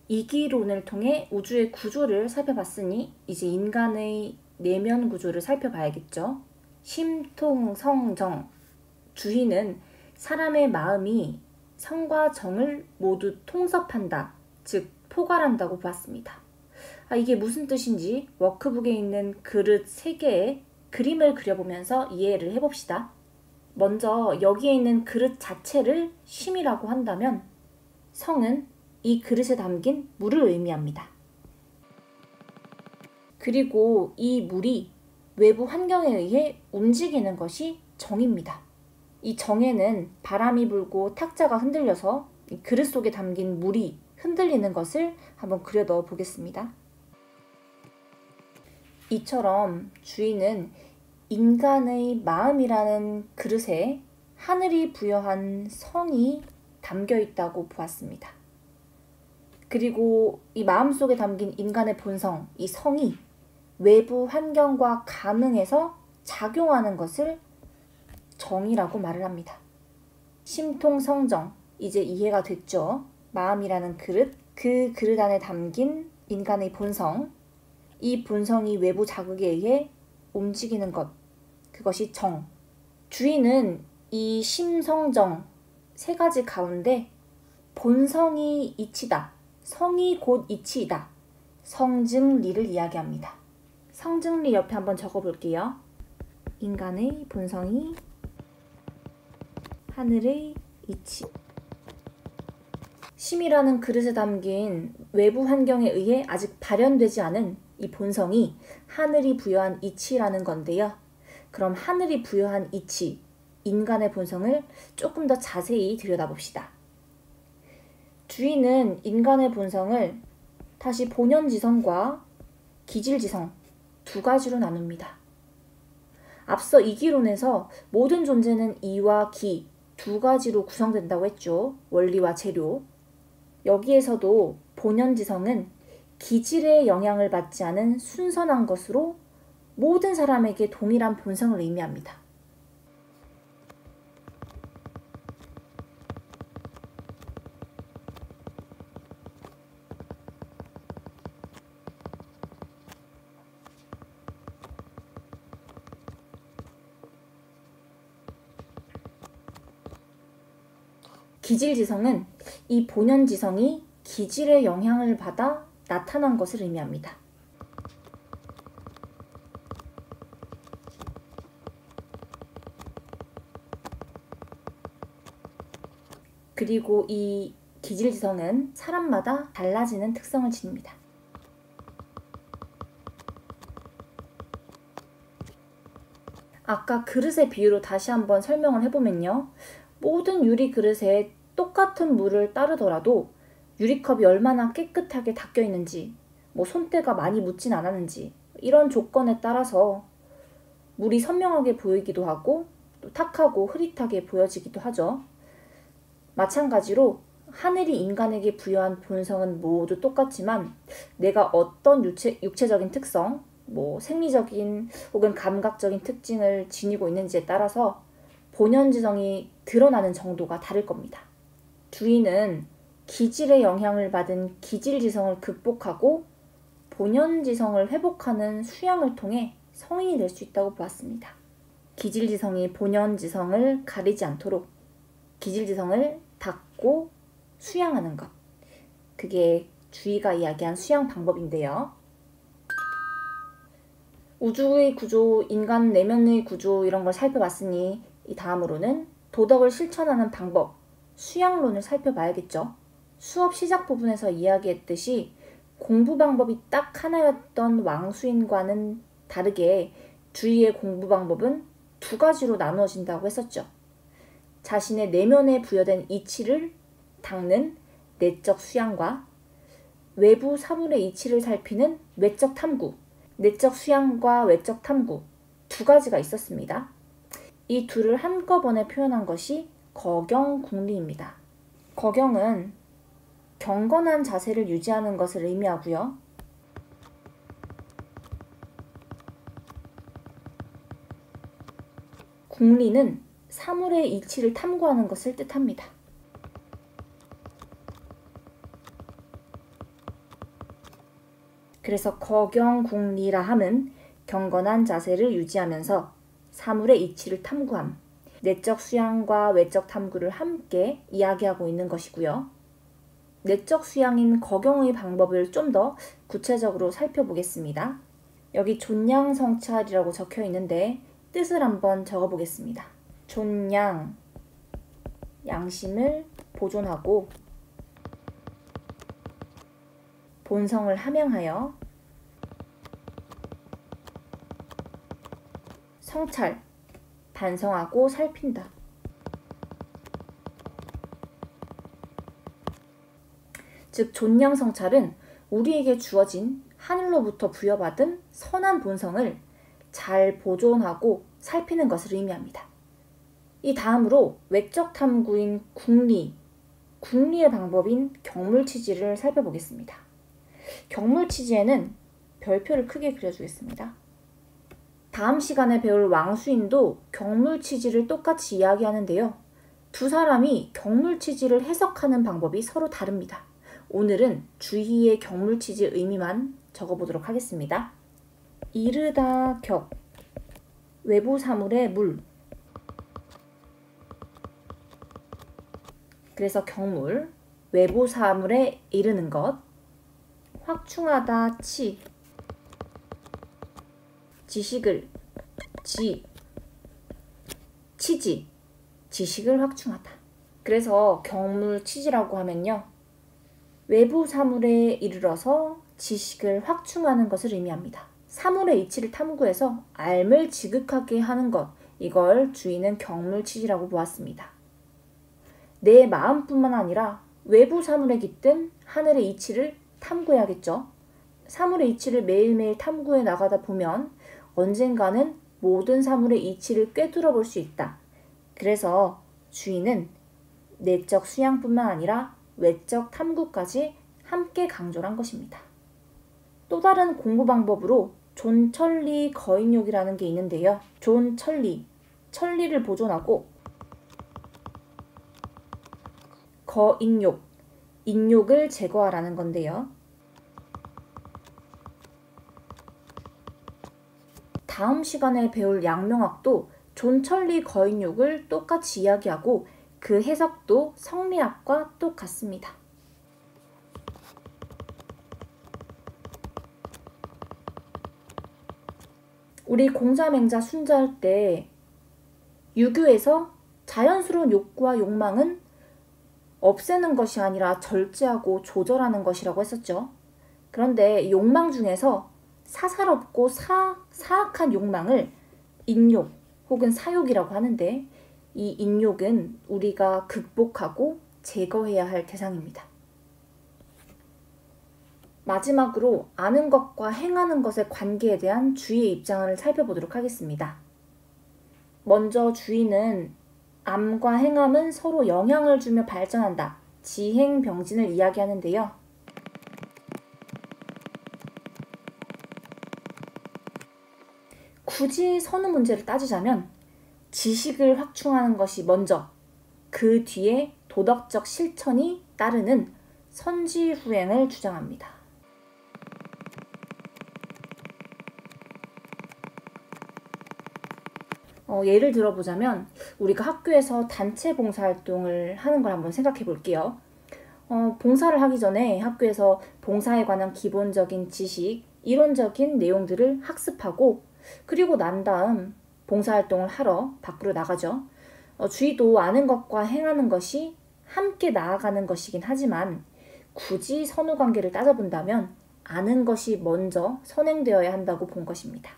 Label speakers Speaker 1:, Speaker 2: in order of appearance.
Speaker 1: 이기론을 통해 우주의 구조를 살펴봤으니 이제 인간의 내면 구조를 살펴봐야겠죠. 심통성정. 주희는 사람의 마음이 성과 정을 모두 통섭한다, 즉 포괄한다고 보았습니다. 이게 무슨 뜻인지 워크북에 있는 그릇 3개의 그림을 그려보면서 이해를 해봅시다. 먼저 여기에 있는 그릇 자체를 심이라고 한다면 성은 이 그릇에 담긴 물을 의미합니다. 그리고 이 물이 외부 환경에 의해 움직이는 것이 정입니다. 이 정에는 바람이 불고 탁자가 흔들려서 이 그릇 속에 담긴 물이 흔들리는 것을 한번 그려 넣어 보겠습니다. 이처럼 주인은 인간의 마음이라는 그릇에 하늘이 부여한 성이 담겨 있다고 보았습니다. 그리고 이 마음속에 담긴 인간의 본성, 이 성이 외부 환경과 감응해서 작용하는 것을 정이라고 말을 합니다. 심통성정, 이제 이해가 됐죠? 마음이라는 그릇, 그 그릇 안에 담긴 인간의 본성, 이 본성이 외부 자극에 의해 움직이는 것, 그것이 정. 주인은 이 심성정 3가지 가운데 본성이 이치다, 성이 곧 이치이다, 성증리를 이야기합니다. 성증리 옆에 한번 적어볼게요. 인간의 본성이 하늘의 이치. 심이라는 그릇에 담긴 외부 환경에 의해 아직 발현되지 않은 이 본성이 하늘이 부여한 이치라는 건데요. 그럼 하늘이 부여한 이치, 인간의 본성을 조금 더 자세히 들여다봅시다. 주인은 인간의 본성을 다시 본연지성과 기질지성 2가지로 나눕니다. 앞서 이기론에서 모든 존재는 이와 기 2가지로 구성된다고 했죠. 원리와 재료. 여기에서도 본연지성은 기질의 영향을 받지 않은 순선한 것으로 모든 사람에게 동일한 본성을 의미합니다. 기질지성은 이 본연지성이 기질의 영향을 받아 나타난 것을 의미합니다. 그리고 이 기질지성은 사람마다 달라지는 특성을 지닙니다. 아까 그릇의 비유로 다시 한번 설명을 해보면요. 모든 유리 그릇에 똑같은 물을 따르더라도 유리컵이 얼마나 깨끗하게 닦여 있는지, 손때가 많이 묻진 않았는지 이런 조건에 따라서 물이 선명하게 보이기도 하고 또 탁하고 흐릿하게 보여지기도 하죠. 마찬가지로 하늘이 인간에게 부여한 본성은 모두 똑같지만 내가 어떤 육체적인 특성, 생리적인 혹은 감각적인 특징을 지니고 있는지에 따라서 본연지성이 드러나는 정도가 다를 겁니다. 주인은 기질의 영향을 받은 기질지성을 극복하고 본연지성을 회복하는 수양을 통해 성인이 될 수 있다고 보았습니다. 기질지성이 본연지성을 가리지 않도록 기질지성을 닦고 수양하는 것. 그게 주희가 이야기한 수양 방법인데요. 우주의 구조, 인간 내면의 구조 이런 걸 살펴봤으니 이 다음으로는 도덕을 실천하는 방법, 수양론을 살펴봐야겠죠. 수업 시작 부분에서 이야기했듯이 공부 방법이 딱 하나였던 왕수인과는 다르게 주희의 공부 방법은 2가지로 나누어진다고 했었죠. 자신의 내면에 부여된 이치를 닦는 내적 수양과 외부 사물의 이치를 살피는 외적 탐구, 내적 수양과 외적 탐구 2가지가 있었습니다. 이 둘을 한꺼번에 표현한 것이 거경궁리입니다. 거경은 경건한 자세를 유지하는 것을 의미하고요. 궁리는 사물의 이치를 탐구하는 것을 뜻합니다. 그래서 거경궁리라 함은 경건한 자세를 유지하면서 사물의 이치를 탐구함, 내적 수양과 외적 탐구를 함께 이야기하고 있는 것이고요. 내적 수양인 거경의 방법을 좀 더 구체적으로 살펴보겠습니다. 여기 존양성찰이라고 적혀 있는데 뜻을 한번 적어보겠습니다. 존양, 양심을 보존하고 본성을 함양하여 성찰, 반성하고 살핀다. 즉 존양성찰은 우리에게 주어진 하늘로부터 부여받은 선한 본성을 잘 보존하고 살피는 것을 의미합니다. 이 다음으로 외적 탐구인 궁리의 방법인 경물치지를 살펴보겠습니다. 경물치지에는 별표를 크게 그려주겠습니다. 다음 시간에 배울 왕수인도 경물치지를 똑같이 이야기하는데요. 두 사람이 경물치지를 해석하는 방법이 서로 다릅니다. 오늘은 주희의 경물치지 의미만 적어보도록 하겠습니다. 이르다 격, 외부 사물의 물. 그래서 경물, 외부 사물에 이르는 것. 확충하다 치, 지식을 치지, 지식을 확충하다. 그래서 경물치지라고 하면요, 외부 사물에 이르러서 지식을 확충하는 것을 의미합니다. 사물의 이치를 탐구해서 알을 지극하게 하는 것, 이걸 주의는 경물치지라고 보았습니다. 내 마음뿐만 아니라 외부 사물에 깃든 하늘의 이치를 탐구해야겠죠. 사물의 이치를 매일매일 탐구해 나가다 보면 언젠가는 모든 사물의 이치를 꿰뚫어 볼 수 있다. 그래서 주의는 내적 수양뿐만 아니라 외적 탐구까지 함께 강조를 한 것입니다. 또 다른 공부 방법으로 존천리 거인욕이라는 게 있는데요. 존천리, 천리를 보존하고 거인욕, 인욕을 제거하라는 건데요. 다음 시간에 배울 양명학도 존천리 거인욕을 똑같이 이야기하고 그 해석도 성리학과 똑같습니다. 우리 공자맹자 순자할 때 유교에서 자연스러운 욕구와 욕망은 없애는 것이 아니라 절제하고 조절하는 것이라고 했었죠. 그런데 욕망 중에서 사사롭고 사악한 욕망을 인욕 혹은 사욕이라고 하는데, 이 인욕은 우리가 극복하고 제거해야 할 대상입니다. 마지막으로 아는 것과 행하는 것의 관계에 대한 주의의 입장을 살펴보도록 하겠습니다. 먼저 주의는 암과 행함은 서로 영향을 주며 발전한다. 지행병진을 이야기하는데요. 굳이 선우 문제를 따지자면 지식을 확충하는 것이 먼저, 그 뒤에 도덕적 실천이 따르는 선지후행을 주장합니다. 예를 들어보자면 우리가 학교에서 단체 봉사활동을 하는 걸 한번 생각해 볼게요. 봉사를 하기 전에 학교에서 봉사에 관한 기본적인 지식, 이론적인 내용들을 학습하고 그리고 난 다음 봉사활동을 하러 밖으로 나가죠. 주의도 아는 것과 행하는 것이 함께 나아가는 것이긴 하지만 굳이 선후관계를 따져본다면 아는 것이 먼저 선행되어야 한다고 본 것입니다.